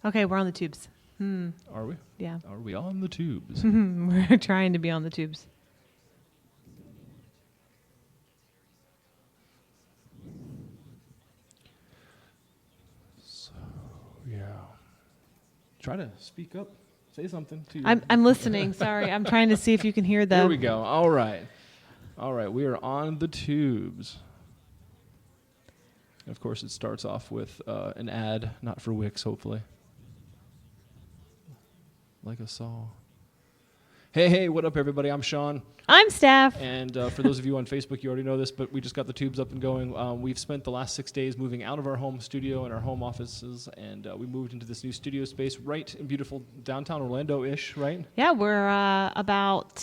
Okay, we're on the tubes. Are we? Yeah. Are we on the tubes? We're trying to be on the tubes. So, yeah. Try to speak up. Say something to you. I'm listening. Sorry. I'm trying to see if you can hear the... There we go. All right. We are on the tubes. And of course, it starts off with an ad, not for Wix, hopefully. Like a saw. Hey, what up, everybody? I'm Sean. I'm Steph. And for those of you on Facebook, you already know this, but we just got the tubes up and going. We've spent the last 6 days moving out of our home studio and our home offices, and we moved into this new studio space right in beautiful downtown Orlando-ish, right? Yeah, we're about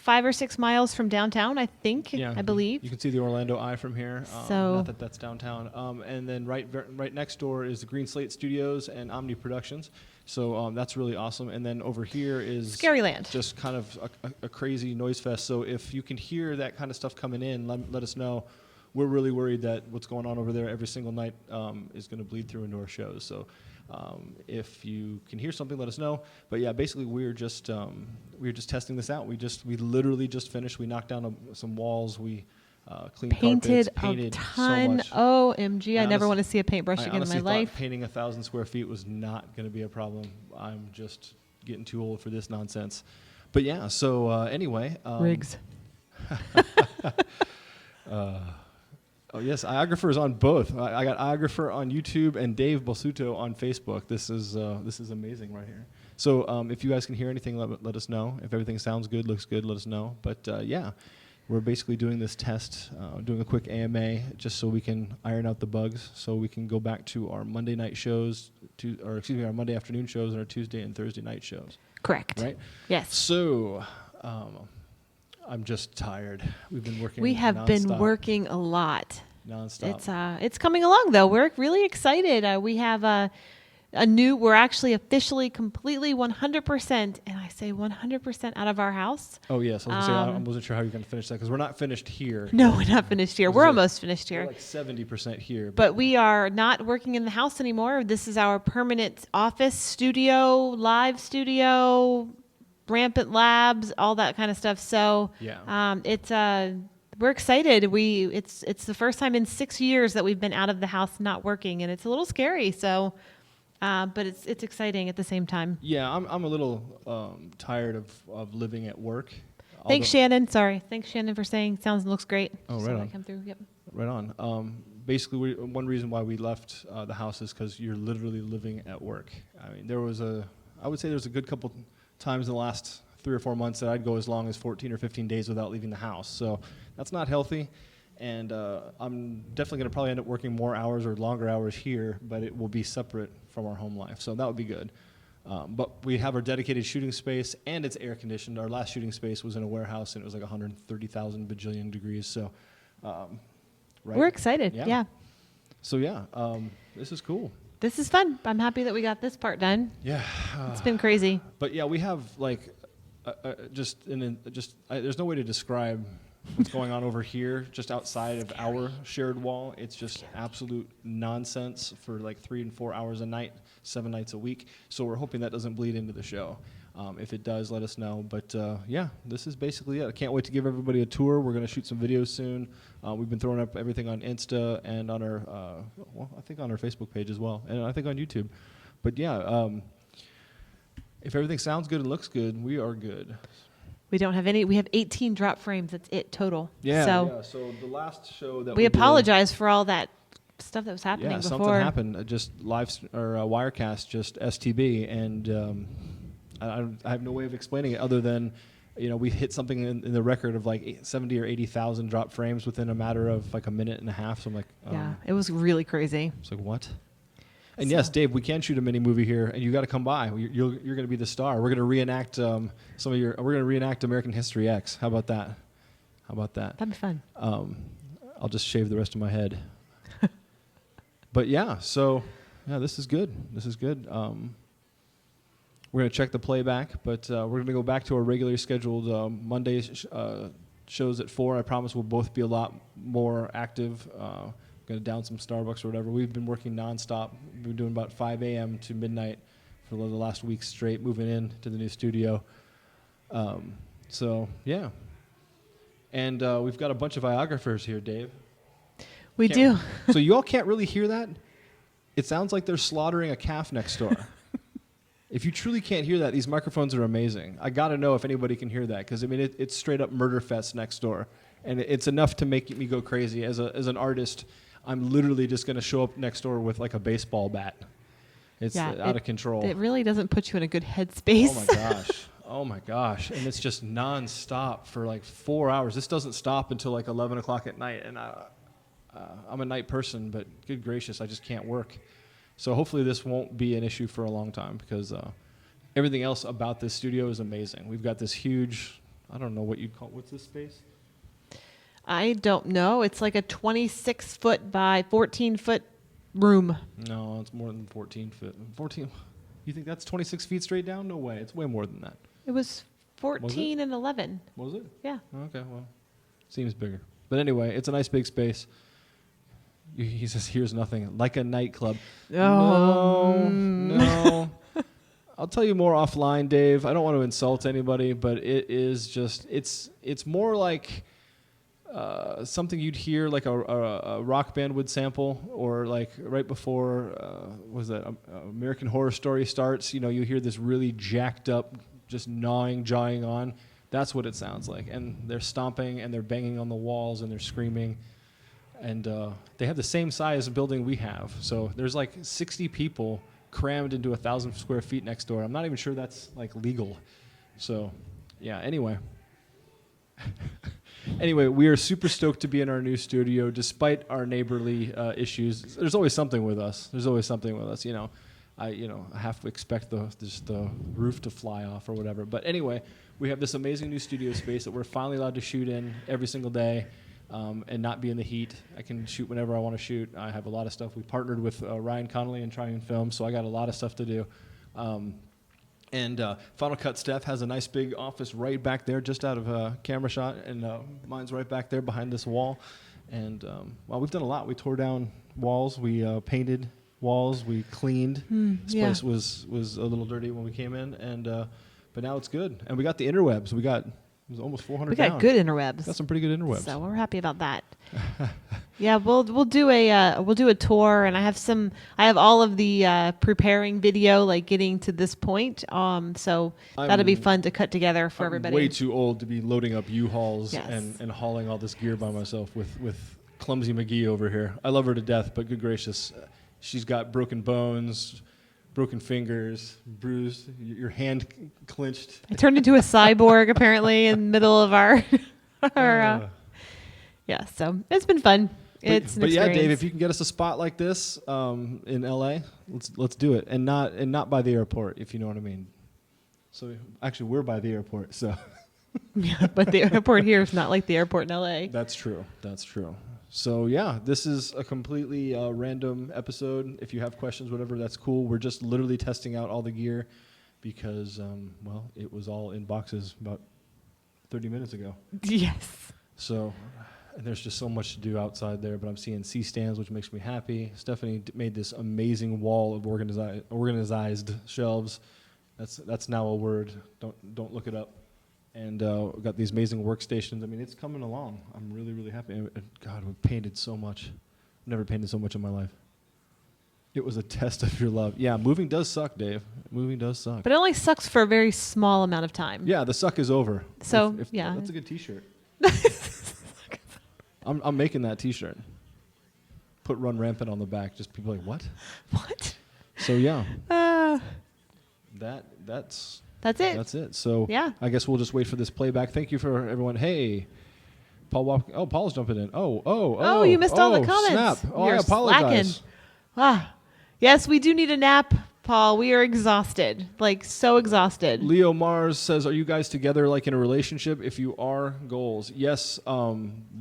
5 or 6 miles from downtown, I think, I believe. You can see the Orlando Eye from here. So not that that's downtown. And then right next door is the Green Slate Studios and Omni Productions. So that's really awesome. And then over here is Scaryland. Just kind of a crazy noise fest. So if you can hear that kind of stuff coming in, let us know. We're really worried that what's going on over there every single night is going to bleed through into our shows. So if you can hear something, let us know. But yeah, basically we're just testing this out. We literally just finished. We knocked down some walls. We cleaned painted carpets, painted a ton. so much. OMG, I never want to see a paintbrush again in my life. Painting 1,000 square feet was not going to be a problem. I'm just getting too old for this nonsense. But yeah, so anyway. Rigs. Oh yes, Iographer on both. I got Iographer on YouTube and Dave Balsuto on Facebook. This is amazing right here. So if you guys can hear anything, let us know. If everything sounds good, looks good, let us know. But yeah, we're basically doing this test, doing a quick AMA just so we can iron out the bugs, so we can go back to our Monday night shows, our Monday afternoon shows and our Tuesday and Thursday night shows. Correct. Right? Yes. So I'm just tired. We've been working. We have nonstop. been working a lot. Nonstop. It's coming along though. We're really excited. We have we're actually officially completely 100%, and I say 100% out of our house. Oh yes, I was gonna say I wasn't sure how you're gonna finish that because we're not finished here. No, we're not finished here. We're almost finished here. We're like 70% here. But we are not working in the house anymore. This is our permanent office studio, live studio, Rampant Labs, all that kind of stuff. So yeah, we're excited. It's the first time in 6 years that we've been out of the house not working, and it's a little scary. So, but it's exciting at the same time. Yeah, I'm a little tired of living at work. Thanks, Shannon. Sorry, thanks Shannon for saying sounds and looks great. Oh, right on. Come through. Yep. Right on. Basically, one reason why we left the house is because you're literally living at work. I mean, I would say there was a good couple times in the last 3 or 4 months that I'd go as long as 14 or 15 days without leaving the house. So that's not healthy. And I'm definitely going to probably end up working more hours or longer hours here, but it will be separate from our home life. So that would be good. But we have our dedicated shooting space, and it's air conditioned. Our last shooting space was in a warehouse, and it was like 130,000 bajillion degrees. So right? We're excited. Yeah. So yeah, this is cool. This is fun. I'm happy that we got this part done. Yeah. It's been crazy. But yeah, we have like there's no way to describe what's going on over here just outside of our shared wall. It's just absolute nonsense for like 3 and 4 hours a night, 7 nights a week. So we're hoping that doesn't bleed into the show. If it does, let us know. But yeah, this is basically it. I can't wait to give everybody a tour. We're going to shoot some videos soon. We've been throwing up everything on Insta and on our, I think on our Facebook page as well, and I think on YouTube. But yeah, if everything sounds good and looks good, we are good. We don't have any. We have 18 drop frames. That's it total. Yeah. So the last show that we apologize for all that stuff that was happening before. Something happened. Just Wirecast, just STB, and I have no way of explaining it other than, we hit something in the record of like 70 or 80,000 drop frames within a matter of like a minute and a half. So I'm like, yeah, it was really crazy. It's like, what? And yes, Dave, we can shoot a mini movie here, and you got to come by. You're going to be the star. We're going to reenact We're going to reenact American History X. How about that? That'd be fun. I'll just shave the rest of my head. But yeah, so yeah, this is good. We're going to check the playback, but we're going to go back to our regularly scheduled Monday shows at 4. I promise we'll both be a lot more active. Going to down some Starbucks or whatever. We've been working nonstop. We've been doing about 5 a.m. to midnight for the last week straight, moving in to the new studio. So yeah, and we've got a bunch of biographers here, Dave. We do. So you all can't really hear that. It sounds like they're slaughtering a calf next door. If you truly can't hear that, these microphones are amazing. I got to know if anybody can hear that, because I mean it's straight up murder fest next door, and it's enough to make me go crazy. As an artist, I'm literally just going to show up next door with like a baseball bat. It's out of control. It really doesn't put you in a good headspace. Oh my gosh. Oh my gosh. And it's just nonstop for like 4 hours. This doesn't stop until like 11 o'clock at night. And I'm a night person, but good gracious, I just can't work. So hopefully this won't be an issue for a long time, because everything else about this studio is amazing. We've got this huge, I don't know what you'd call, what's this space? I don't know. It's like a 26-foot by 14-foot room. No, it's more than 14 feet. 14. You think that's 26 feet straight down? No way. It's way more than that. It was 14 and 11. Was it? Yeah. Okay, well, seems bigger. But anyway, it's a nice big space. He says, here's nothing. Like a nightclub. Oh. No. I'll tell you more offline, Dave. I don't want to insult anybody, but it is just, it's more like something you'd hear like a rock band would sample, or like right before, American Horror Story starts, you hear this really jacked up, just jawing on. That's what it sounds like. And they're stomping and they're banging on the walls and they're screaming. And they have the same size building we have. So there's like 60 people crammed into 1,000 square feet next door. I'm not even sure that's like legal. So yeah, anyway. Anyway, we are super stoked to be in our new studio, despite our neighborly issues. There's always something with us. I have to expect the roof to fly off or whatever. But anyway, we have this amazing new studio space that we're finally allowed to shoot in every single day, and not be in the heat. I can shoot whenever I want to shoot. I have a lot of stuff. We partnered with Ryan Connolly and Triune Film, so I got a lot of stuff to do. And Final Cut Steph has a nice big office right back there, just out of camera shot, and mine's right back there behind this wall. And we've done a lot. We tore down walls, we painted walls, we cleaned. This place was a little dirty when we came in, and but now it's good. And we got the interwebs. It was almost 400 We got down. good interwebs. Got some pretty good interwebs. So we're happy about that. Yeah, we'll do a tour, and I have all of the preparing video, like getting to this point. So that'll be fun to cut together for everybody. I'm way too old to be loading up U-Hauls Yes. and hauling all this gear by myself with clumsy McGee over here. I love her to death, but good gracious, she's got broken bones, broken fingers, bruised, your hand clenched. I turned into a cyborg apparently in the middle of our yeah. So it's been fun. But yeah, Dave, if you can get us a spot like this in LA, let's do it, and not by the airport, if you know what I mean. So actually, we're by the airport, so. Yeah, but the airport here is not like the airport in LA. That's true. So yeah, this is a completely random episode. If you have questions, whatever, that's cool. We're just literally testing out all the gear because, it was all in boxes about 30 minutes ago. Yes. So, and there's just so much to do outside there, but I'm seeing C-stands, which makes me happy. Stephanie made this amazing wall of organized shelves. That's now a word. Don't look it up. And we've got these amazing workstations. I mean, it's coming along. I'm really, really happy. And God, we've painted so much. Never painted so much in my life. It was a test of your love. Yeah, moving does suck, Dave. Moving does suck. But it only sucks for a very small amount of time. Yeah, the suck is over. So, yeah. That's a good T-shirt. I'm making that T-shirt. Put Run Rampant on the back. Just people like, what? What? So, yeah. That's it. That's it. So yeah. I guess we'll just wait for this playback. Thank you for everyone. Hey, Paul's jumping in. Oh, you missed all the comments. Snap. Oh, You're I apologize. Slacking. Yes, we do need a nap, Paul. We are exhausted, like so exhausted. Leo Mars says, are you guys together like in a relationship? If you are, goals. Yes,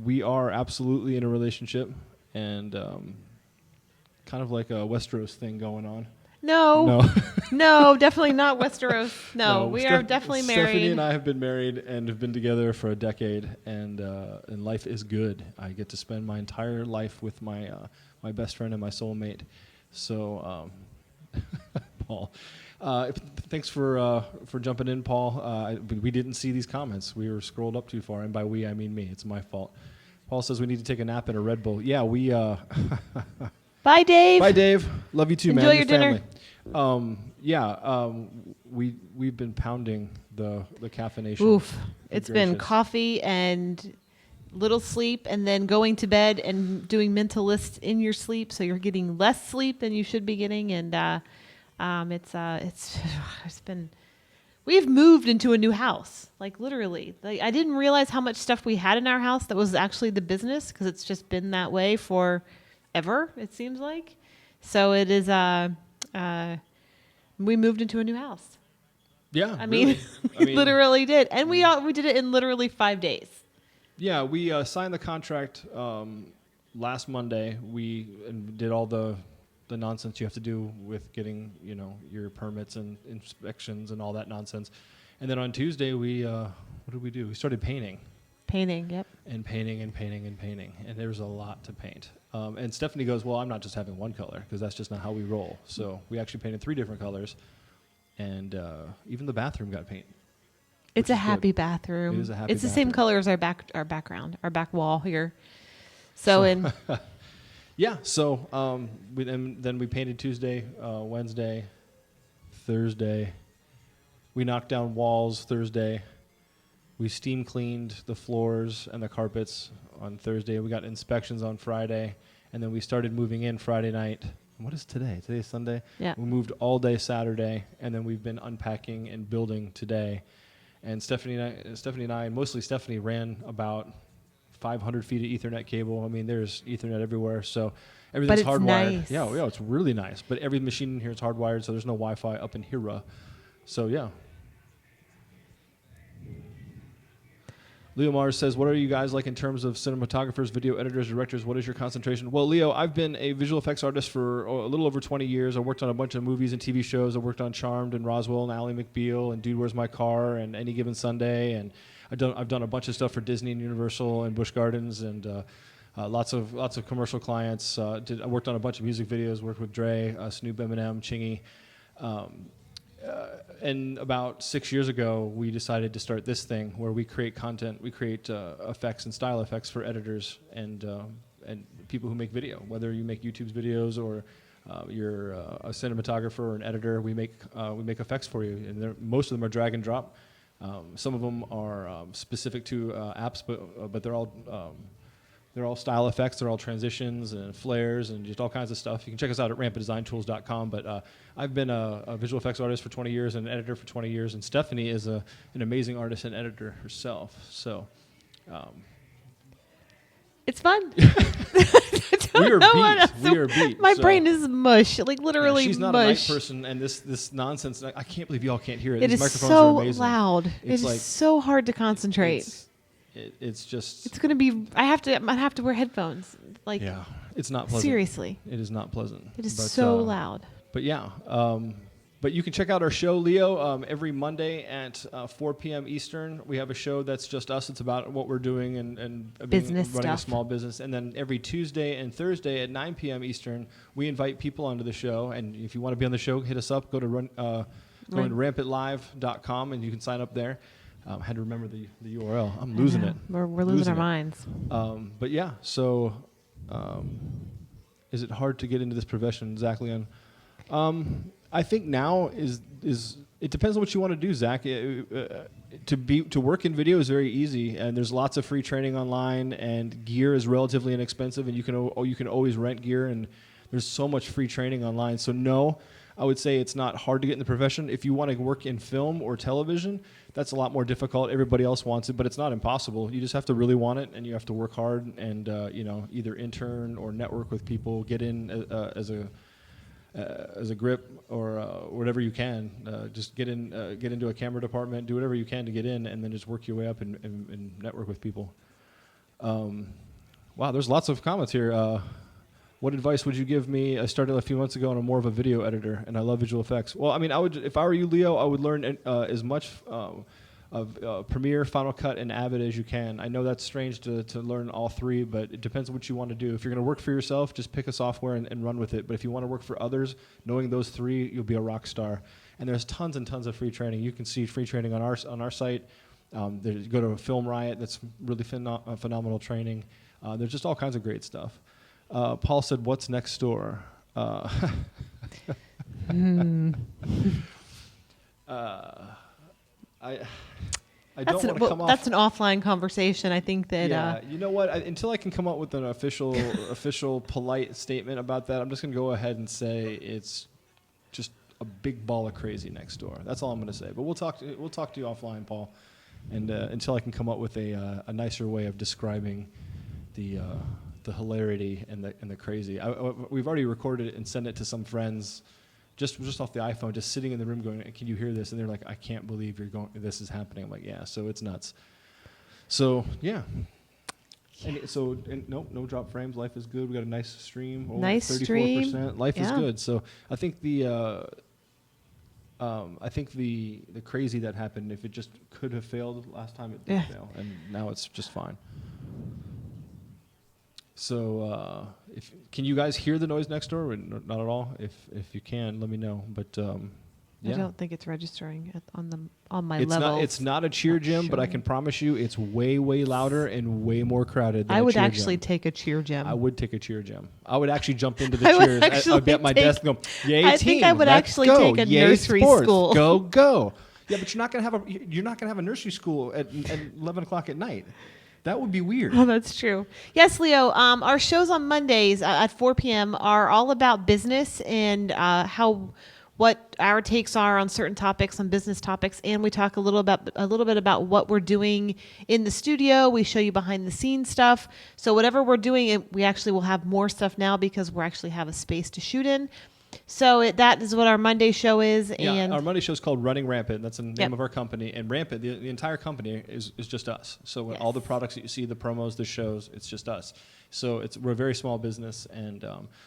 we are absolutely in a relationship, and kind of like a Westeros thing going on. No, definitely not Westeros. No, we are definitely married. Stephanie and I have been married and have been together for a decade, and life is good. I get to spend my entire life with my best friend and my soulmate. So Paul. Thanks for jumping in, Paul. We didn't see these comments. We were scrolled up too far, and by we I mean me. It's my fault. Paul says we need to take a nap in a Red Bull. Yeah, we. Bye, Dave. Bye, Dave. Love you too, man. Enjoy your dinner. We've been pounding the caffeination. Oof. It's been coffee and little sleep, and then going to bed and doing mental lists in your sleep, so you're getting less sleep than you should be getting. And it's been. We've moved into a new house, like literally. Like, I didn't realize how much stuff we had in our house that was actually the business, because it's just been that way for ever, it seems like. So it is. We moved into a new house. Yeah, I mean, we literally did, and we did it in literally 5 days. Yeah, we signed the contract last Monday. We did all the nonsense you have to do with getting, your permits and inspections and all that nonsense. And then on Tuesday, we what did we do? We started painting. Painting, yep. And painting and painting and painting. And there was a lot to paint. And Stephanie goes, well, I'm not just having one color, because that's just not how we roll. So we actually painted 3 different colors. And even the bathroom got paint. It's a happy bathroom. It is a happy It's the bathroom. same color as our background, our back wall here. So in... Yeah, so then we painted Tuesday, Wednesday, Thursday. We knocked down walls Thursday. We steam cleaned the floors and the carpets on Thursday. We got inspections on Friday, and then we started moving in Friday night. What is today? Today is Sunday? Yeah. We moved all day Saturday, and then we've been unpacking and building today. And Stephanie and I, and mostly Stephanie, ran about 500 feet of Ethernet cable. I mean, there's Ethernet everywhere, so everything's hardwired. Nice. Yeah, it's really nice. But every machine in here is hardwired, so there's no Wi-Fi up in here. So yeah. Leo Mars says, what are you guys like in terms of cinematographers, video editors, directors? What is your concentration? Well, Leo, I've been a visual effects artist for a little over 20 years. I worked on a bunch of movies and TV shows. I worked on Charmed and Roswell and Ally McBeal and Dude, Where's My Car and Any Given Sunday. And I've done a bunch of stuff for Disney and Universal and Busch Gardens and lots of commercial clients. I worked on a bunch of music videos, worked with Dre, Snoop, Eminem, Chingy. And about 6 years ago, we decided to start this thing where we create content, we create effects and style effects for editors and people who make video. Whether you make YouTube's videos or you're a cinematographer or an editor, we make effects for you. And most of them are drag and drop. Some of them are specific to apps, but they're all style effects. They're all transitions and flares and just all kinds of stuff. You can check us out at rampantdesigntools.com. But I've been a visual effects artist for 20 years and an editor for 20 years. And Stephanie is an amazing artist and editor herself. So it's fun. We are beat. My brain is mush, like literally she's not mush. a night person, and this nonsense. I can't believe y'all can't hear it. It These is microphones so are amazing. loud. It's it is so hard to concentrate. It's just. It's gonna be. I have to wear headphones. Like. Yeah, it's not pleasant. Seriously. It is not pleasant. It is so loud. But yeah. But you can check out our show, Leo, every Monday at 4 p.m. Eastern. We have a show that's just us. It's about what we're doing and business running stuff. a small business. And then every Tuesday and Thursday at 9 p.m. Eastern, we invite people onto the show. And if you want to be on the show, hit us up. Go to rampantlive.com, and you can sign up there. I had to remember the URL. I'm losing it. We're losing our minds. But yeah, so is it hard to get into this profession, Zach Leon? I think now is it depends on what you want to do, Zach. To work in video is very easy, and there's lots of free training online, and gear is relatively inexpensive, and you can always rent gear, and there's so much free training online. So no, I would say it's not hard to get in the profession. If you want to work in film or television, that's a lot more difficult. Everybody else wants it, but it's not impossible. You just have to really want it, and you have to work hard, and either intern or network with people, get in as a grip or whatever you can. Just get into a camera department, do whatever you can to get in, and then just work your way up and network with people. Wow, there's lots of comments here. What advice would you give me? I started a few months ago and I'm more of a video editor, and I love visual effects. Well, I mean, if I were you, Leo, I would learn as much Premiere, Final Cut, and Avid as you can. I know that's strange to learn all three, but it depends on what you want to do. If you're going to work for yourself, just pick a software and run with it. But if you want to work for others, knowing those three, you'll be a rock star. And there's tons and tons of free training. You can see free training on our site. You go to a Film Riot, that's really phenomenal training. There's just all kinds of great stuff. Paul said, "What's next door?" I don't want to come off. That's an offline conversation. I think that. Yeah, you know what? Until I can come up with an official, polite statement about that, I'm just going to go ahead and say it's just a big ball of crazy next door. That's all I'm going to say. But we'll talk to you offline, Paul, and until I can come up with a nicer way of describing the hilarity and the crazy. We've already recorded it and sent it to some friends. Just off the iPhone, just sitting in the room going, "Can you hear this?" And they're like, "I can't believe this is happening." I'm like, "Yeah." So it's nuts. So yeah. And no drop frames. Life is good. We got a nice stream. Nice 34%. Stream. Life is good. So I think the crazy that happened, if it just could have failed last time, it did fail, and now it's just fine. So, can you guys hear the noise next door? Or not at all. If you can, let me know. But yeah. I don't think it's registering on my level. It's not a cheer gym, but I can promise you, it's way louder and way more crowded. Than I would a cheer actually gym. take a cheer gym. I would take a cheer gym. I would actually jump into the cheers. I'd be at my desk and go, "Yay, team! I think I would actually take a Yay, nursery sports. school. Go! Yeah, but you're not gonna have a nursery school at 11 o'clock at night. That would be weird. Oh, that's true. Yes, Leo. Our shows on Mondays at 4 p.m. are all about business and what our takes are on certain topics, on business topics, and we talk a little bit about what we're doing in the studio. We show you behind the scenes stuff. So whatever we're doing, we actually will have more stuff now because we actually have a space to shoot in. So that is what our Monday show is. Yeah, and our Monday show is called Running Rampant. That's the name of our company. And Rampant, the entire company is just us. So all the products that you see, the promos, the shows, it's just us. So we're a very small business, and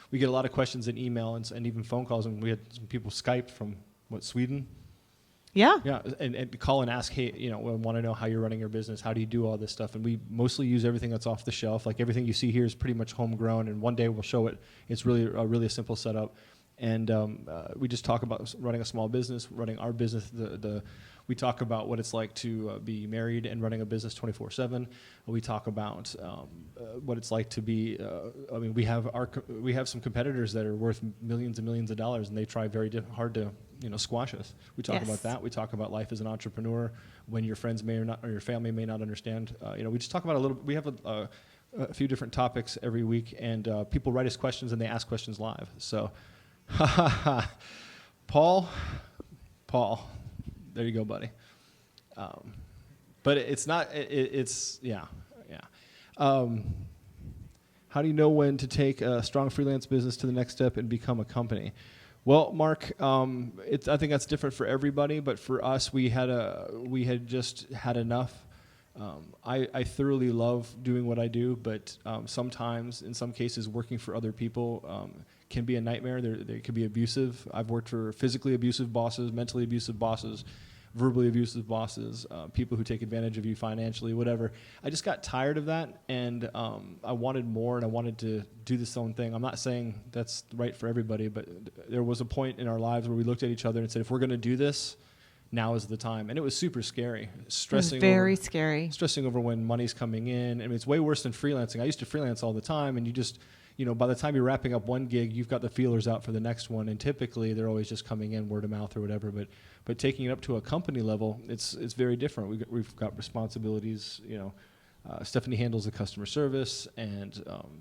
we get a lot of questions in email and even phone calls. And we had some people Skyped from, Sweden? Yeah. Yeah, and call and ask, "Hey, we want to know how you're running your business. How do you do all this stuff?" And we mostly use everything that's off the shelf. Like everything you see here is pretty much homegrown, and one day we'll show it. It's really a simple setup. And we just talk about running a small business, running our business. We talk about what it's like to be married and running a business 24/7. We talk about what it's like to be. We have some competitors that are worth millions and millions of dollars, and they try very hard to squash us. We talk about that. We talk about life as an entrepreneur when your friends may or not, or your family may not understand. We just talk about a little. We have a few different topics every week, and people write us questions and they ask questions live. So. Paul, there you go, buddy. But it's not. It's yeah. How do you know when to take a strong freelance business to the next step and become a company? Well, Mark, I think that's different for everybody. But for us, we had just had enough. I thoroughly love doing what I do, but sometimes, in some cases, working for other people can be a nightmare. They can be abusive. I've worked for physically abusive bosses, mentally abusive bosses, verbally abusive bosses, people who take advantage of you financially, whatever. I just got tired of that, and I wanted more, and I wanted to do this own thing. I'm not saying that's right for everybody, but there was a point in our lives where we looked at each other and said, if we're going to do this, now is the time. And it was super scary. Very scary. Stressing over when money's coming in. I mean, it's way worse than freelancing. I used to freelance all the time, and you just, by the time you're wrapping up one gig, you've got the feelers out for the next one, and typically they're always just coming in word of mouth or whatever. But taking it up to a company level, it's very different. We've got responsibilities. Stephanie handles the customer service and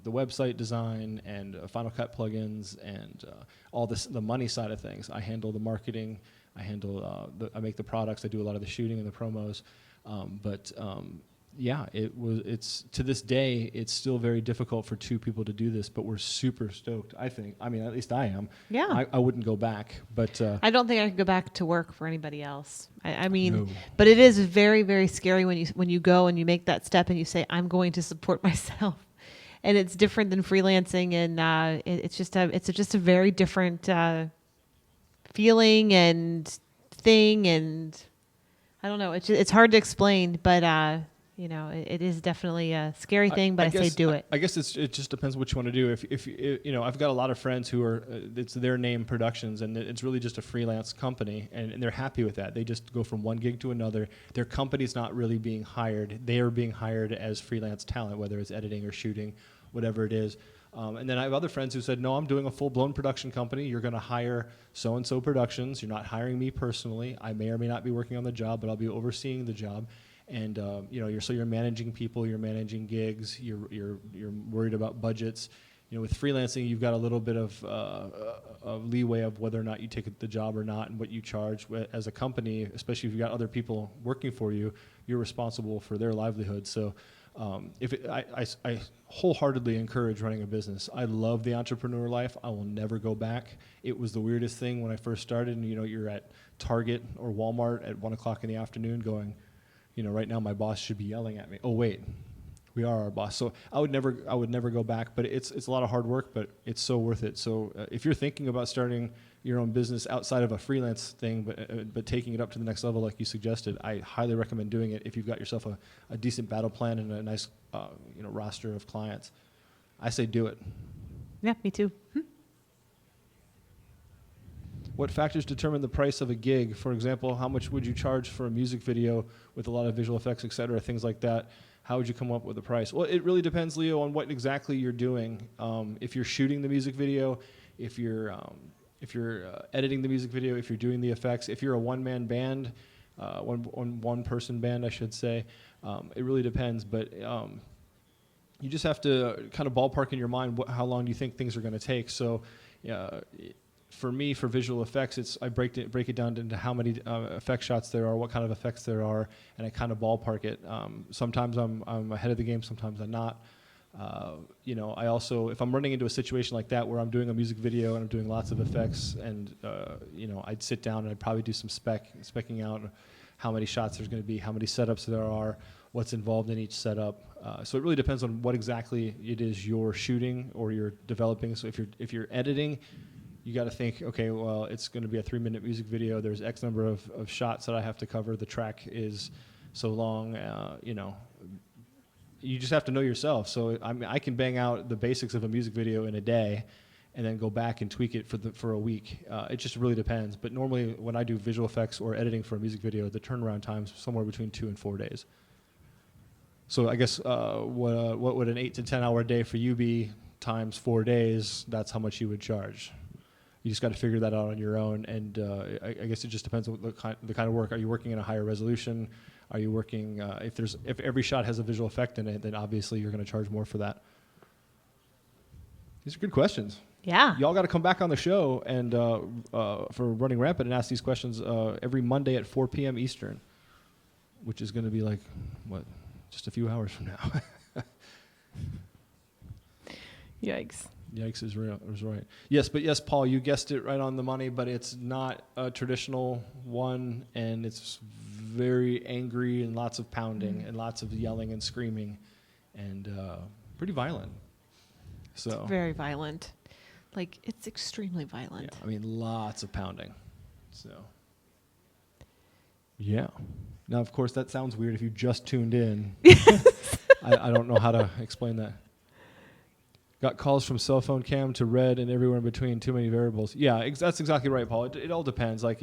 the website design and Final Cut plugins and all the money side of things. I handle the marketing. I make the products. I do a lot of the shooting and the promos. It's to this day, it's still very difficult for two people to do this, but we're super stoked, I think. I mean, at least I am. Yeah. I wouldn't go back, but... I don't think I could go back to work for anybody else. No. But it is very, very scary when you go and you make that step and you say, I'm going to support myself. And it's different than freelancing, and it's just a very different feeling and thing, and I don't know. It's hard to explain, but it is definitely a scary thing. But I say do it. I guess it just depends what you want to do. If I've got a lot of friends who are it's their name productions, and it's really just a freelance company, and they're happy with that. They just go from one gig to another. Their company's not really being hired. They are being hired as freelance talent, whether it's editing or shooting, whatever it is. And then I have other friends who said, no, I'm doing a full-blown production company. You're going to hire so-and-so productions. You're not hiring me personally. I may or may not be working on the job, but I'll be overseeing the job. And you're managing people, you're managing gigs, you're worried about budgets. With freelancing, you've got a little bit of leeway of whether or not you take the job or not, and what you charge. As a company, especially if you've got other people working for you, you're responsible for their livelihood. So I wholeheartedly encourage running a business. I love the entrepreneur life. I will never go back. It was the weirdest thing when I first started, and you're at Target or Walmart at 1 o'clock in the afternoon going, right now my boss should be yelling at me. Oh wait, we are our boss. So I would never go back, but it's a lot of hard work, but it's so worth it. So if you're thinking about starting your own business outside of a freelance thing, but taking it up to the next level like you suggested, I highly recommend doing it if you've got yourself a decent battle plan and a nice roster of clients. I say do it. Yeah, me too. What factors determine the price of a gig? For example, how much would you charge for a music video with a lot of visual effects, et cetera, things like that? How would you come up with a price? Well, it really depends, Leo, on what exactly you're doing. If you're shooting the music video, if you're editing the music video, if you're doing the effects, if you're a one-man band, one-person band, I should say, it really depends. But you just have to kind of ballpark in your mind how long you think things are going to take. So for me, for visual effects, I break it down into how many effect shots there are, what kind of effects there are, and I kind of ballpark it. Sometimes I'm ahead of the game, sometimes I'm not. I also, if I'm running into a situation like that where I'm doing a music video and I'm doing lots of effects, and I'd sit down and I'd probably do some specking out how many shots there's going to be, how many setups there are, what's involved in each setup. So it really depends on what exactly it is you're shooting or you're developing. So if you're editing, you got to think, okay, well, it's going to be a 3-minute music video. There's X number of shots that I have to cover. The track is so long, You just have to know yourself. So I can bang out the basics of a music video in a day and then go back and tweak it for a week. It just really depends. But normally when I do visual effects or editing for a music video, the turnaround time's somewhere between 2 and 4 days. So I guess what would an 8 to 10 hour day for you be times 4 days? That's how much you would charge. You just got to figure that out on your own, and I guess it just depends on the kind of work. Are you working in a higher resolution? Are you working if every shot has a visual effect in it, then obviously you're going to charge more for that. These are good questions. Yeah. Y'all got to come back on the show and for Running Rampant and ask these questions every Monday at 4 p.m. Eastern, which is going to be like just a few hours from now. Yikes. Yikes is right. Yes, Paul, you guessed it right on the money, but it's not a traditional one, and it's very angry and lots of pounding and lots of yelling and screaming and pretty violent. So it's very violent. Like, it's extremely violent. Yeah, I mean, lots of pounding. So, yeah. Now, of course, that sounds weird if you just tuned in. I don't know how to explain that. Got calls from cell phone cam to red and everywhere in between. Too many variables. Yeah, that's exactly right, Paul. It all depends. Like,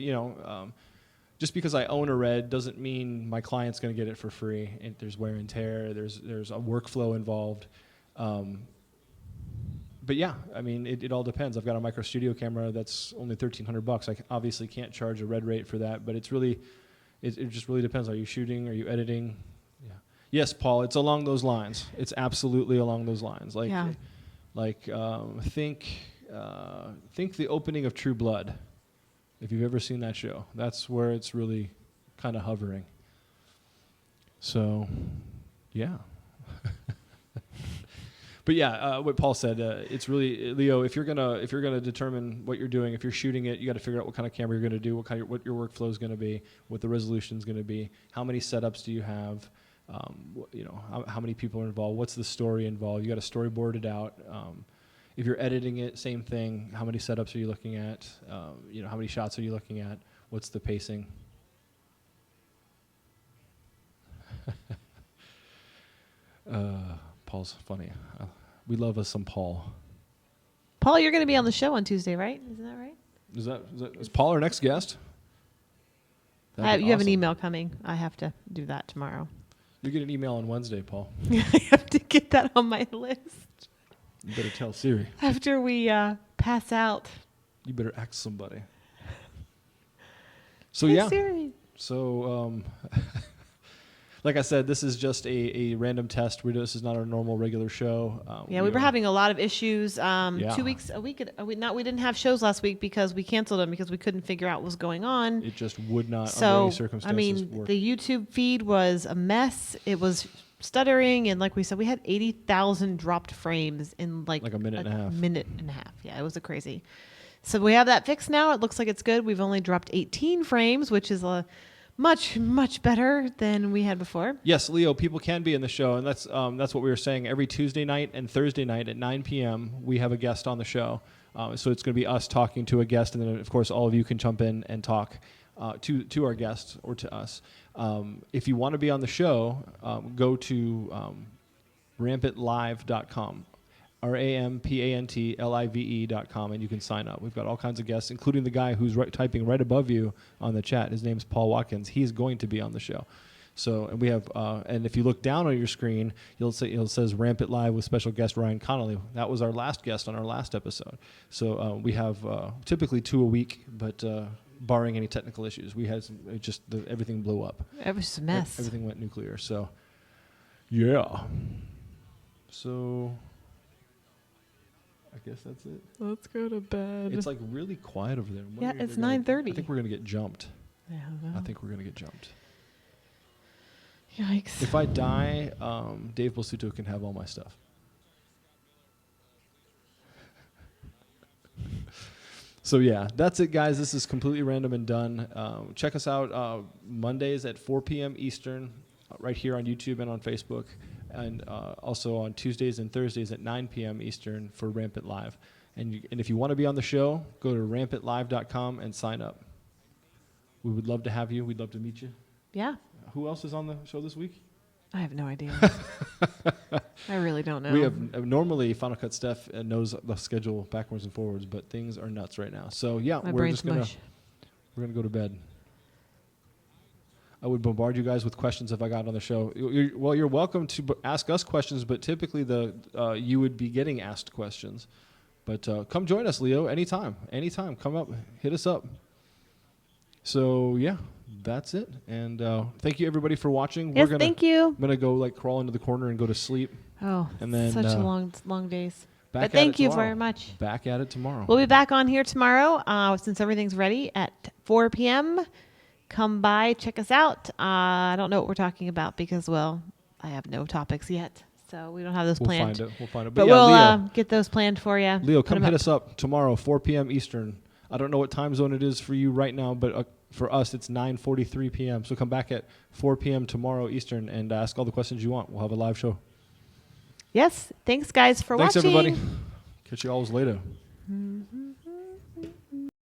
just because I own a red doesn't mean my client's going to get it for free. There's wear and tear. There's a workflow involved. But yeah, I mean, it all depends. I've got a micro studio camera that's only $1,300. I obviously can't charge a red rate for that, but it just really depends. Are you shooting? Are you editing? Yeah. Yes, Paul. It's along those lines. It's absolutely along those lines. Like. Yeah. Think the opening of True Blood, if you've ever seen that show. That's where it's really kind of hovering. So, yeah. But yeah, what Paul said, it's really, Leo, if you're gonna determine what you're doing, if you're shooting it, you got to figure out what kind of camera you're gonna do, what your workflow is gonna be, what the resolution is gonna be, how many setups do you have. How many people are involved, what's the story involved, you got to storyboard it out. If you're editing it, same thing, how many setups are you looking at, how many shots are you looking at, what's the pacing. Paul's funny. We love us some Paul. Paul, you're going to be on the show on Tuesday, right? Isn't that right? Is Paul our next guest? You have an email coming. I have to do that tomorrow. You get an email on Wednesday, Paul. I have to get that on my list. You better tell Siri. After we pass out. You better ask somebody. So yeah. Siri. So like I said, this is just a random test. This is not our normal regular show. We were having a lot of issues. 2 weeks, we didn't have shows last week because we canceled them because we couldn't figure out what was going on. It just would not, under any circumstances, work. The YouTube feed was a mess. It was stuttering, and like we said, we had 80,000 dropped frames in like a minute and a half. Minute and a half. Yeah, it was crazy. So we have that fixed now. It looks like it's good. We've only dropped 18 frames, which is much, much better than we had before. Yes, Leo, people can be in the show, and that's what we were saying. Every Tuesday night and Thursday night at 9 p.m., we have a guest on the show. So it's going to be us talking to a guest, and then, of course, all of you can jump in and talk to our guests or to us. If you want to be on the show, go to rampantlive.com. rampantlive.com, and you can sign up. We've got all kinds of guests, including the guy who's typing right above you on the chat. His name's Paul Watkins. He's going to be on the show. So, and we have, and if you look down on your screen, it says Rampant Live with special guest Ryan Connolly. That was our last guest on our last episode. So we have typically 2 a week, but barring any technical issues, we had everything blew up. It was a mess. Everything went nuclear. So, yeah. So I guess that's it. Let's go to bed. It's like really quiet over there. Yeah, it's 9:30. I think we're going to get jumped. Yeah, I think we're going to get jumped. Yikes. If I die, Dave Blasuto can have all my stuff. So yeah, that's it, guys. This is completely random and done. Check us out Mondays at 4 p.m. Eastern, right here on YouTube and on Facebook, and also on Tuesdays and Thursdays at 9 p.m. Eastern for Rampant Live. And if you want to be on the show, go to rampantlive.com and sign up. We would love to have you. We'd love to meet you. Yeah. Who else is on the show this week? I have no idea. I really don't know. We have normally Final Cut Steph knows the schedule backwards and forwards, but things are nuts right now. So yeah, we're gonna go to bed. I would bombard you guys with questions if I got on the show. You're welcome to ask us questions, but typically you would be getting asked questions. But come join us, Leo, anytime. Come up, hit us up. So yeah, that's it. And thank you everybody for watching. Yes, thank you. I'm gonna go crawl into the corner and go to sleep. Oh, and then such a long days. But thank you very much. Back at it tomorrow. We'll be back on here tomorrow since everything's ready at 4 p.m. Come by, check us out. I don't know what we're talking about because, I have no topics yet. So we don't have those planned. We'll find it. But we'll get those planned for you. Leo, come hit us up tomorrow, 4 p.m. Eastern. I don't know what time zone it is for you right now, but for us, it's 9:43 p.m. So come back at 4 p.m. tomorrow Eastern and ask all the questions you want. We'll have a live show. Yes. Thanks, guys, for watching. Thanks, everybody. Catch you all later. Mm-hmm.